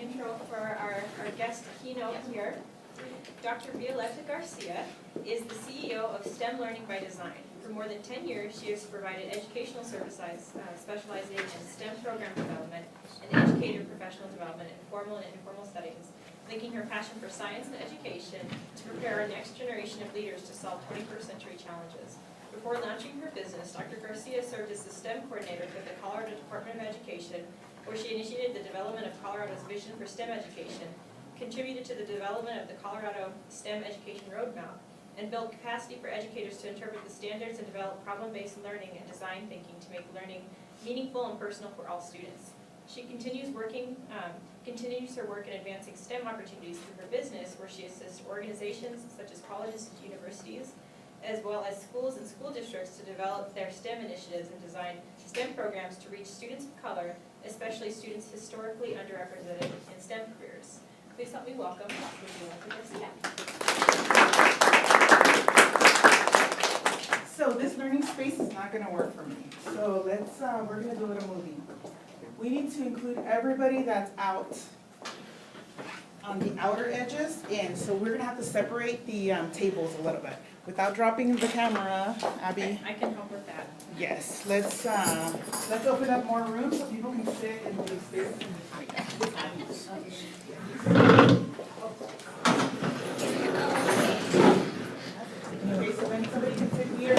intro for our guest keynote here. Dr. Violeta Garcia is the CEO of STEM Learning by Design. For more than 10 years, she has provided educational services specializing in STEM program development and educator professional development in formal and informal settings, linking her passion for science and education to prepare our next generation of leaders to solve 21st century challenges. Before launching her business, Dr. Garcia served as the STEM coordinator for the Colorado Department of Education, where she initiated the development of Colorado's vision for STEM education, contributed to the development of the Colorado STEM Education Roadmap, and built capacity for educators to interpret the standards and develop problem-based learning and design thinking to make learning meaningful and personal for all students. She continues her work in advancing STEM opportunities through her business, where she assists organizations such as colleges and universities, as well as schools and school districts to develop their STEM initiatives and design STEM programs to reach students of color, especially students historically underrepresented in STEM careers. Please help me welcome Dr. Violeta Garcia. So this learning space is not going to work for me. So we're going to do a little movie. We need to include everybody that's out on the outer edges in. So we're going to have to separate the tables a little bit. Without dropping the camera, Abby. I can help with that. Yes, let's open up more room so people can sit in these spaces. Okay, so then somebody can sit here.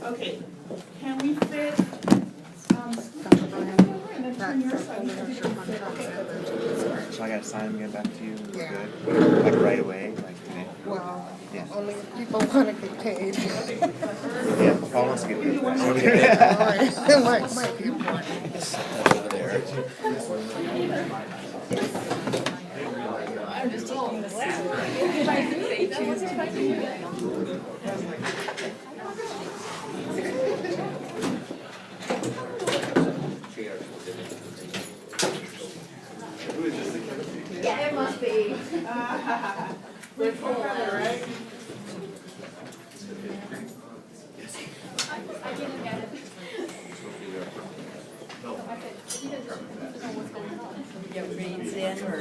Okay, can we fit, and then turn your side. So I gotta sign and get back to you. We're good. Like right away. Like today. Well, Yeah. only if people want to get paid. Yeah. Paul wants to get paid. All right. My people. Over there. I'm just told this. If I do, they choose to do it. Yeah, it must be. Good for her, right? I didn't get it. Get reads in or?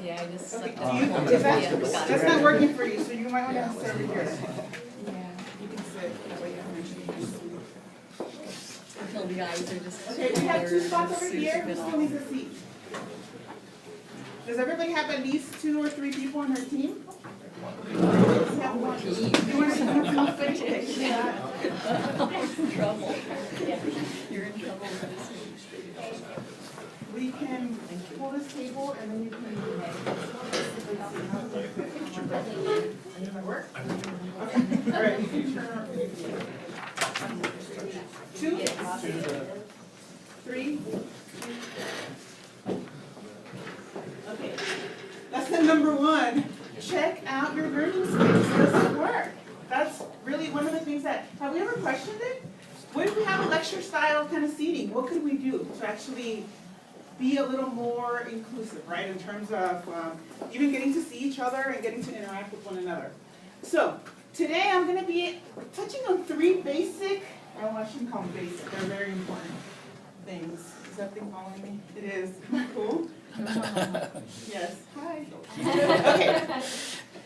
Yeah, I just sucked That's not working for you, so you might want to sit over here. Yeah. You can sit, that way you don't mention your sleep. Until the eyes are just. Okay, we have two spots over here, who still needs a seat? Does everybody have at least 2 or 3 people on their team? You want to Trouble. You're in trouble with this. We can pull this table and then you can. Does that work? Okay, all right. 2, 3. Okay, lesson number 1. Check out your learning space. Does it work? That's really one of the things that, have we ever questioned it? What if we have a lecture style kind of seating? What could we do to actually be a little more inclusive, right? In terms of even getting to see each other and getting to interact with one another. So today I'm going to be touching on 3 basic, I shouldn't call them basic, they're very important things. Is that thing following me? It is. Isn't that cool? Yes. Hi. Okay.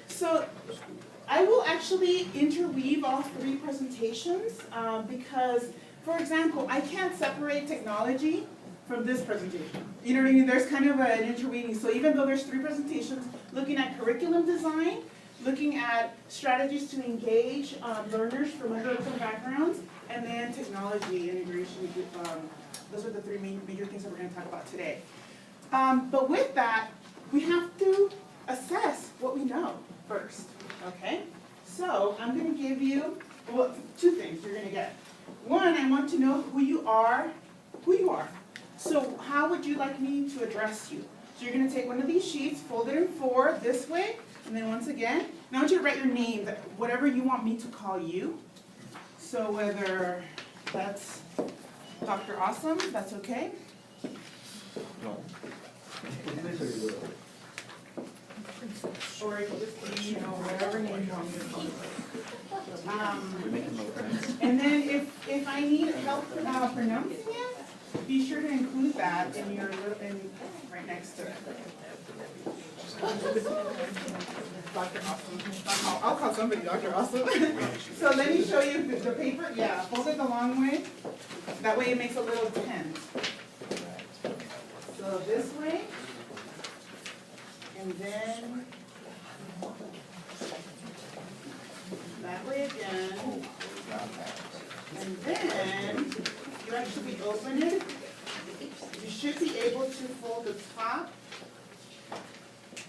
So I will actually interweave all 3 presentations because, for example, I can't separate technology from this presentation. You know what I mean? There's kind of an interweaving. So even though there's 3 presentations looking at curriculum design, looking at strategies to engage learners from underrepresented backgrounds, and then technology integration. Those are the 3 major things that we're going to talk about today. But with that, we have to assess what we know first, okay? So I'm gonna give you, well, two things you're gonna get. One, I want to know who you are. So how would you like me to address you? So you're gonna take one of these sheets, fold it in four this way, and then once again, now I want you to write your name, whatever you want me to call you. So whether that's Dr. Awesome, that's okay. Or it could just be, whatever name you want me to call you. We're making little friends. And then if I need help pronouncing it, be sure to include that in your right next to it. Dr. Awesome. I'll call somebody Dr. Awesome. So let me show you the paper. Yeah, fold it the long way. That way it makes a little tent. So this way. And then that way again. And then you actually open it. You should be able to fold the top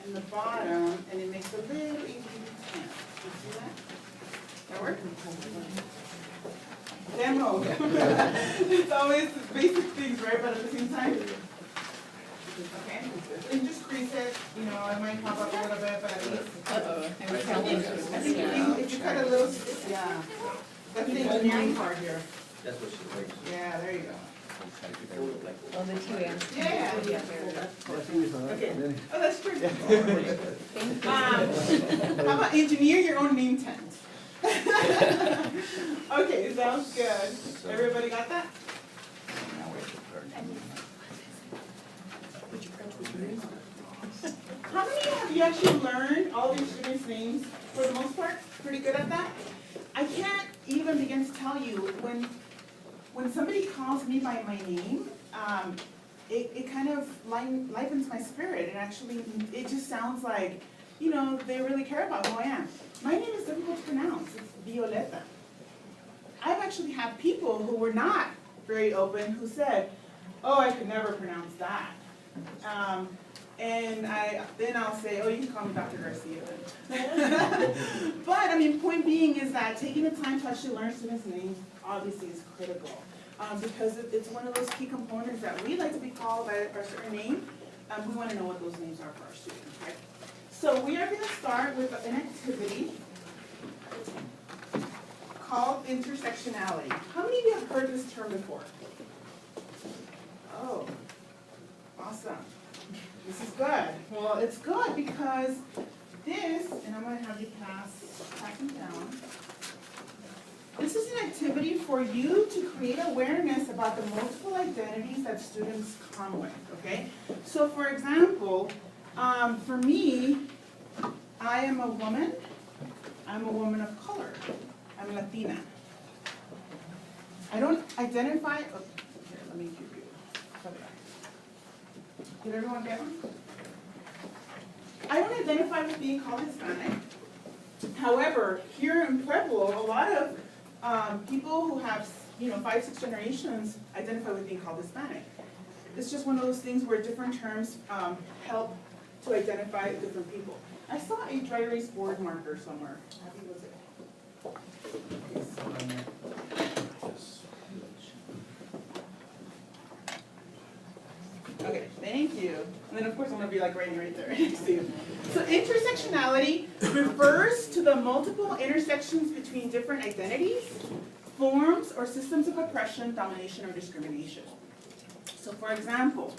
and the bottom, and it makes a little easy tent. You see that? That work? Demo. It's always basic things, right? But at the same time. Okay, and just crease it, it might pop up a little bit, but at least. I think if you cut a little, yeah, that's the engineering part here. That's what she likes. Yeah, there you go. Well, the two ends. Yeah. Okay, oh, that's true. Thank you. How about engineer your own name tent? Okay, sounds good. Everybody got that? How many have you actually learned all of your students' names for the most part? Pretty good at that? I can't even begin to tell you, when somebody calls me by my name, it kind of livens my spirit. And actually, it just sounds like, they really care about who I am. My name is difficult to pronounce. It's Violeta. I've actually had people who were not very open who said, oh, I could never pronounce that. And then I'll say, oh, you can call me Dr. Garcia then. But, point being is that taking the time to actually learn students' names obviously is critical. Because it's one of those key components that we like to be called by a certain name. We want to know what those names are for our students, right? So we are going to start with an activity called intersectionality. How many of you have heard this term before? Oh, awesome. This is good. Well, it's good because this, and I'm going to have you pass them down. This is an activity for you to create awareness about the multiple identities that students come with, okay? So for example, for me, I am a woman. I'm a woman of color. I'm Latina. I don't identify, here, let me give you. Did everyone get one? I don't identify with being called Hispanic. However, here in Pueblo, a lot of people who have, 5, 6 generations identify with being called Hispanic. It's just one of those things where different terms help to identify different people. I saw a dry erase board marker somewhere. How big was it? Okay, thank you. And then of course I'm gonna be like writing right there next to you. So intersectionality refers to the multiple intersections between different identities, forms, or systems of oppression, domination, or discrimination. So for example,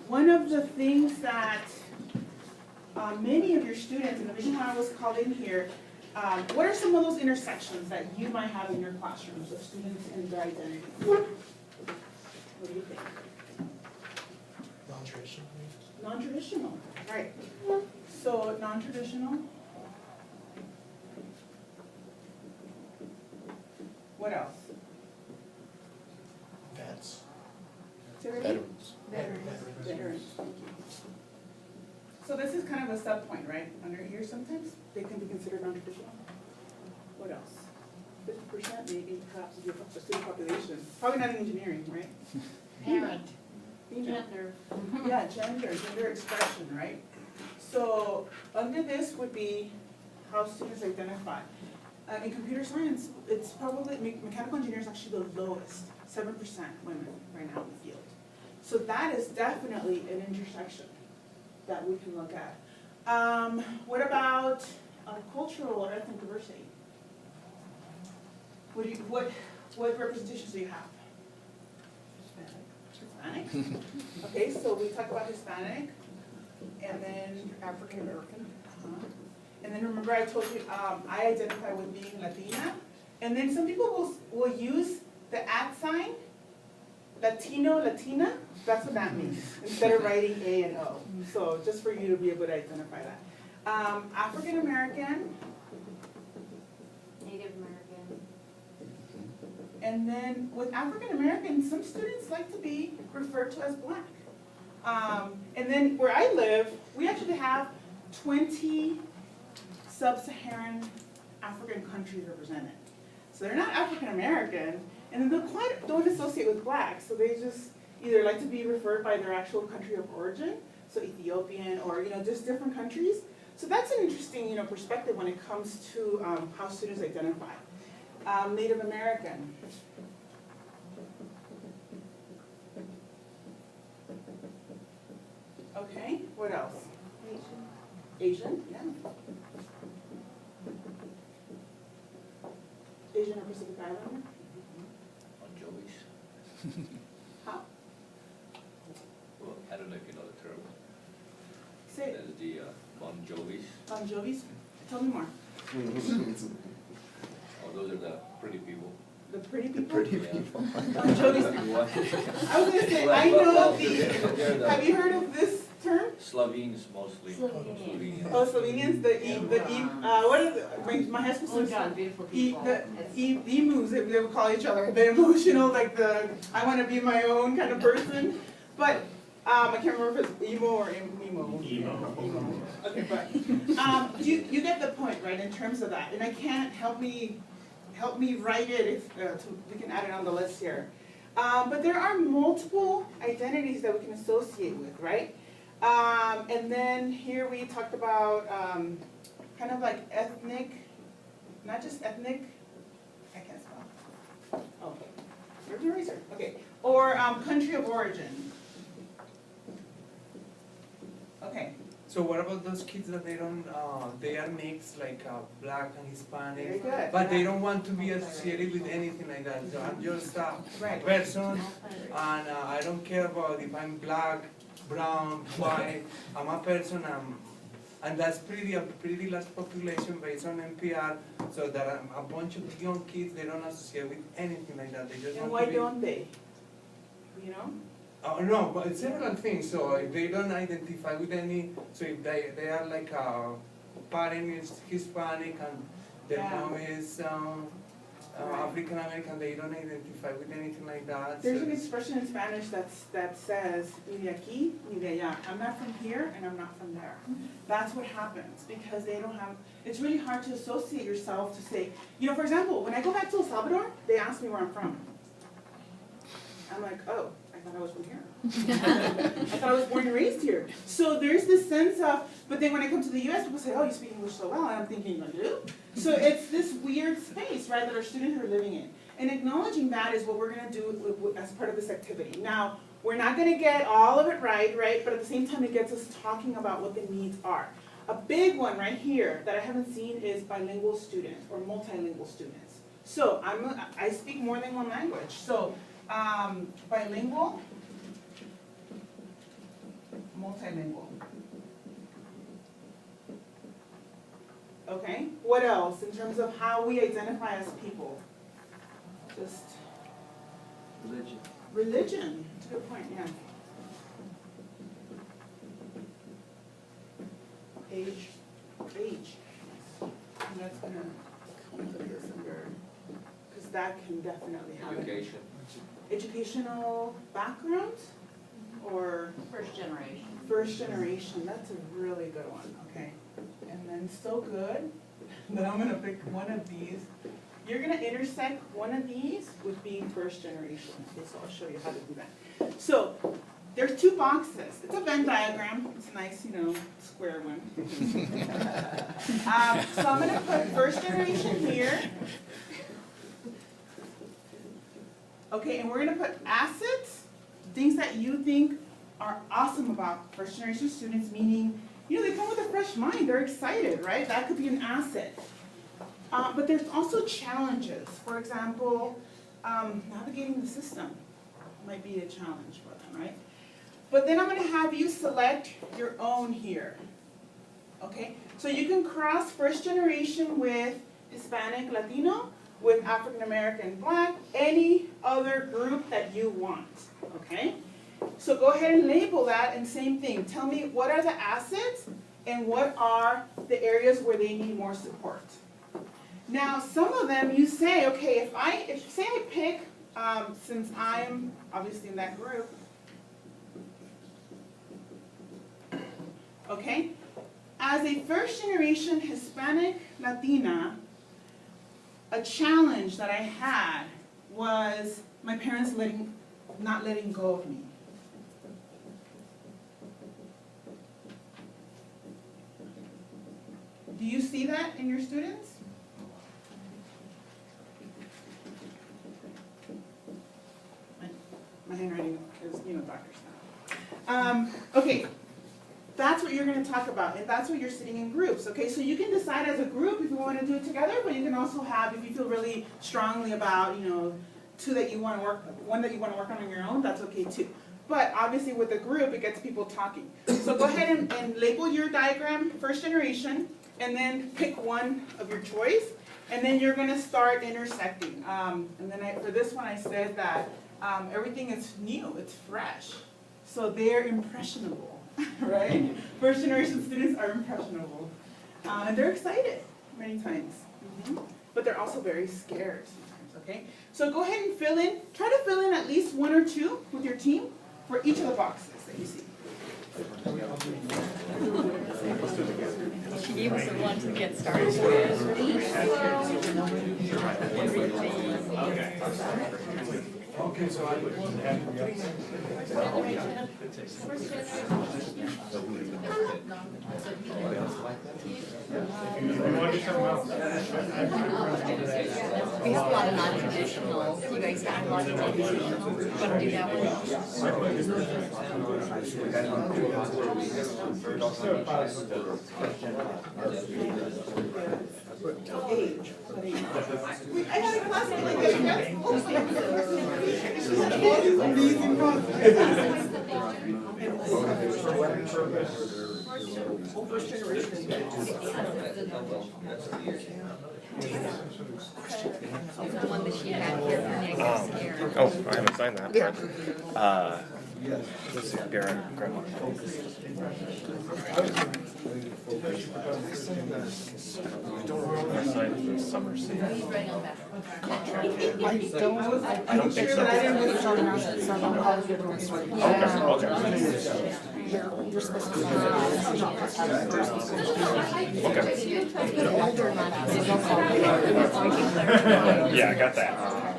one of the things that many of your students, and the reason why I was called in here, what are some of those intersections that you might have in your classrooms of students and their identities? What do you think? Non-traditional. Non-traditional, right. So non-traditional. What else? Vets. Say that again? Veterans. Veterans, thank you. So this is kind of a sub point, right? Under here sometimes, they can be considered non-traditional. What else? 50% maybe, perhaps, of your student population. Probably not in engineering, right? Parent. Female. Yeah, gender expression, right? So under this would be how students identify. In computer science, it's probably, mechanical engineering is actually the lowest, 7% women right now in the field. So that is definitely an intersection that we can look at. What about cultural or ethnic diversity? What representations do you have? Hispanic. Okay, so we talk about Hispanic, and then African American. And then remember I told you, I identify with being Latina. And then some people will use the @ Latino, Latina, that's what that means, instead of writing A and O. So just for you to be able to identify that. African American, Native American. and then with African American, some students like to be referred to as Black. And then where I live, we actually have 20 sub-Saharan African countries represented. So they're not African American, and then they don't associate with Black, so they just either like to be referred by their actual country of origin, so Ethiopian or just different countries. So that's an interesting perspective when it comes to how students identify. Native American. Okay, what else? Asian, yeah. Asian or Pacific Islander? Anchovies. How? Well, I don't know if you know the term. Say it. There's the Bon Jovis. Bon Jovis? Tell me more. Oh, those are the pretty people. The pretty people? Pretty Yeah. people. Bon Jovis. I was gonna say, I know the, have you heard of this term? Slovenes mostly. Slovenian. Oh, Slovenians, what is it? My high school Oh, students. God, beautiful E- people. the emus, they would call each other, the emotional, like the, I wanna be my own kind of person. But, I can't remember if it's emo or emo. Emo. Okay, but, you get the point, right, in terms of that, and I can't, help me write it if, we can add it on the list here. But there are multiple identities that we can associate with, right? And then here we talked about, kind of like ethnic, not just ethnic, I can't spell. Oh, where's the eraser? Okay, or country of origin. Okay, So what about those kids that they don't, they are mixed, like Black and Hispanic, very good. but they don't want to be associated with anything like that? So I'm just a Right. person, and I don't care about if I'm Black, brown, white. I'm a person, and that's a pretty large population based on NPR. So that a bunch of young kids, they don't associate with anything like that. They just And want why to be. don't they? You know? No, but it's several things. So if they don't identify with any, so if they are like a parent is Hispanic and their Yeah. mom is African American, they don't identify with anything like that. There's so- an expression in Spanish that says, ni de aquí, ni de allá. I'm not from here and I'm not from there. That's what happens because they don't have, it's really hard to associate yourself to say, for example, when I go back to El Salvador, they ask me where I'm from. I'm like, oh, I thought I was from here. I thought I was born and raised here. So there's this sense of, but then when I come to the US, people say, oh, you speak English so well, and I'm thinking, I do? So it's this weird space, right, that our students are living in. And acknowledging that is what we're gonna do as part of this activity. Now, we're not gonna get all of it right, but at the same time, it gets us talking about what the needs are. A big one right here that I haven't seen is bilingual students or multilingual students. So I speak more than one language. So bilingual, multilingual. Okay, what else in terms of how we identify as people? Just Religion. religion, that's a good point, yeah. Age, and that's gonna put this under, because that can definitely happen. Education. Educational background or First generation. first generation, that's a really good one, okay. And then so good, that I'm gonna pick one of these. You're gonna intersect one of these with being first generation. Okay, so I'll show you how to do that. So, there's two boxes. It's a Venn diagram. It's nice, square one. So I'm gonna put first generation here. Okay, and we're gonna put assets, things that you think are awesome about first generation students, meaning, they come with a fresh mind, they're excited, right? That could be an asset. But there's also challenges. For example, navigating the system might be a challenge for them, right? But then I'm gonna have you select your own here, okay? So you can cross first generation with Hispanic, Latino, with African American, Black, any other group that you want, okay? So go ahead and label that, and same thing. Tell me what are the assets and what are the areas where they need more support. Now, some of them you say, okay, if say I pick, since I'm obviously in that group, okay, as a first generation Hispanic Latina, a challenge that I had was my parents not letting go of me. Do you see that in your students? My handwriting is, doctor style. Okay, that's what you're going to talk about, and that's what you're sitting in groups. Okay, so you can decide as a group if you want to do it together, but you can also have, if you feel really strongly about, two that you want to work, one that you want to work on your own, that's okay too. But obviously with a group, it gets people talking. So go ahead and label your diagram first generation, and then pick one of your choice, and then you're going to start intersecting. And then for this one, I said that everything is new, it's fresh. So they're impressionable, right? First generation students are impressionable. And they're excited many times. But they're also very scared sometimes, okay? So go ahead and try to fill in at least one or two with your team for each of the boxes that you see. She gave us the one to get started with. Okay, so I We have a lot of non-traditional. You guys have a lot of non-traditional. Want to do that one? Age. I had a classmate like that, yes. All these amazing first generation. The one that she had here for next year. Oh, I haven't signed that part. Let's see, grandma. I signed the summer season contract. I don't think so. It's on that seven positive ones. Okay. You're supposed to sign that. Okay. Older ones. Yeah, I got that.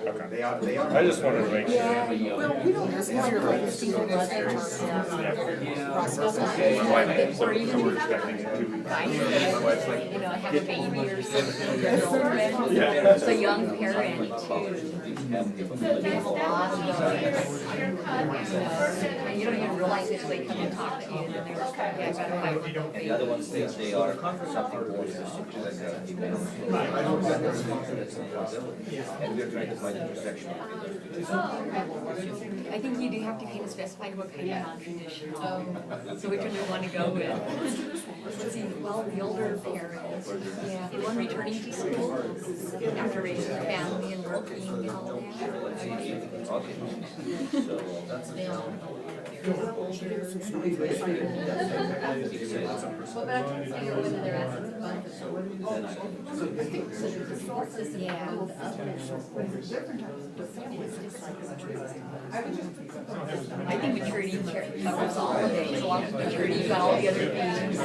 Okay. I just wanted to make sure. Well, we don't have your legacy or process. So we're expecting it to. Have a baby or something. It's a young parent too. They have a lot of those. And you don't even realize it till they come and talk to you, and then they're like, yeah, I got a 5-year-old baby. The other ones think they are something more specific, like a female. And we're trying to find intersection. I think you do have to kind of specify what kind of non-traditional, so which one you want to go with. See, well, the older parents, yeah, the one returning to school after raising a family and working and all that. I think maturity covers all of it, so long as maturity, you got all the other things.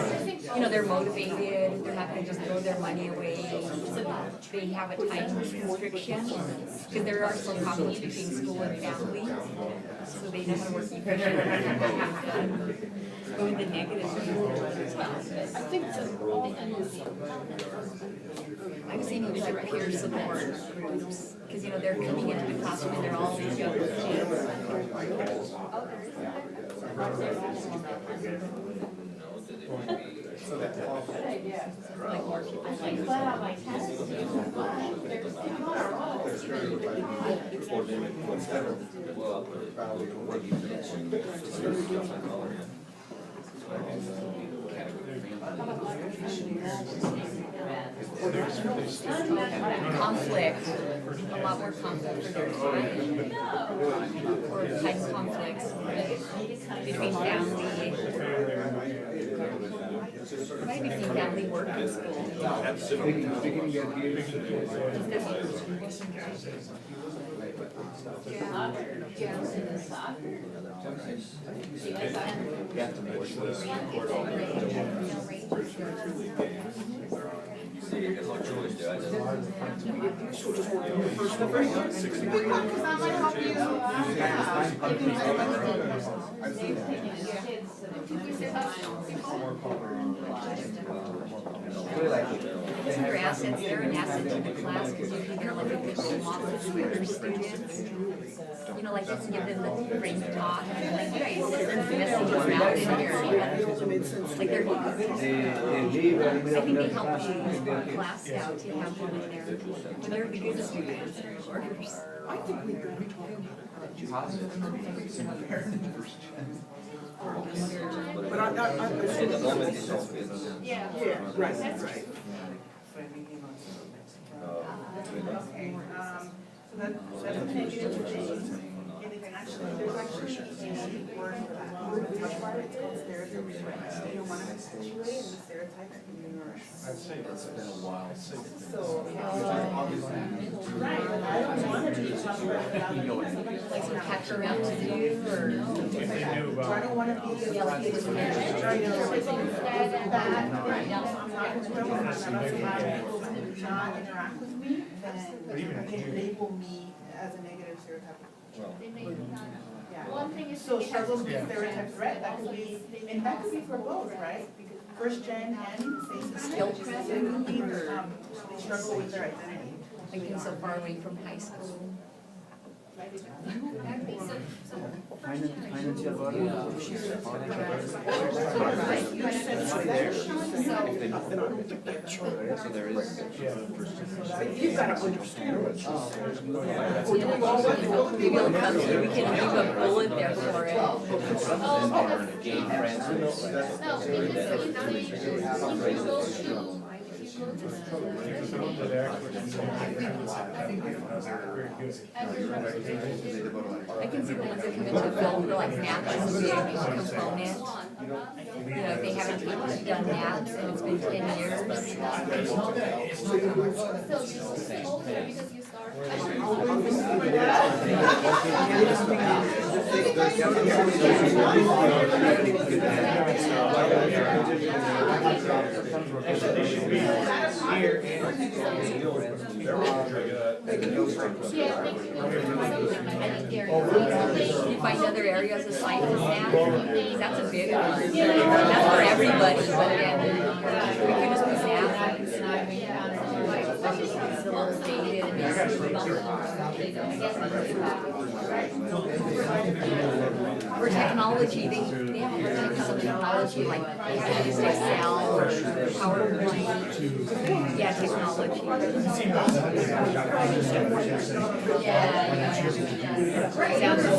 you know, they're motivated, they're not gonna just throw their money away. They have a time restriction, because there are some conflicts between school and family, so they know how to work efficiently and have fun. Go in the negative as well. I think the I've seen these like peer support groups, because you know, they're coming into the classroom and they're all these young kids. Like more people like conflict, a lot more conflict for their time, or time conflicts between family, maybe between family work and school. Because that might help you, Those are assets, they're an asset to the class, because usually they're like a good role model for their students. You know, like just give them the brain talk, and like, hey, this is messing around in here. Like they're, I think they help the class out to have one in there, when they're the good students and workers. I think we better talk but yeah, right. okay, so that's a negative thing. And it's actually, there's actually a word for that. It's called stereotypes, right? You don't want to perpetuate and the stereotypes can be nourished. I'd say it's been a while since. So, right, but I don't want to be talking about Like some catching up to do, or so I don't want to be yeah, like it was that, right, so I'm not going to know when I'm not allowed people to not interact with me, then they can label me as a negative stereotype. Yeah. One thing is. So struggle with stereotype threat, that could be, and that could be for both, right? First gen and Still present, they struggle with their identity. like being so far away from high school. So there is. You've got to understand what she's saying. Maybe it'll come through, we can leave a bullet there for it. No, because if you go I can see the ones that come into film for like math is a big component. You know, if they haven't done math and it's been 10 years. so you older because you start. You find other areas of science and math, that's a big one. That's for everybody, but then we can just put math. For technology, they have a hard time with some technology, like they have to use Excel or PowerPoint. Yeah, technology. Yeah. For example,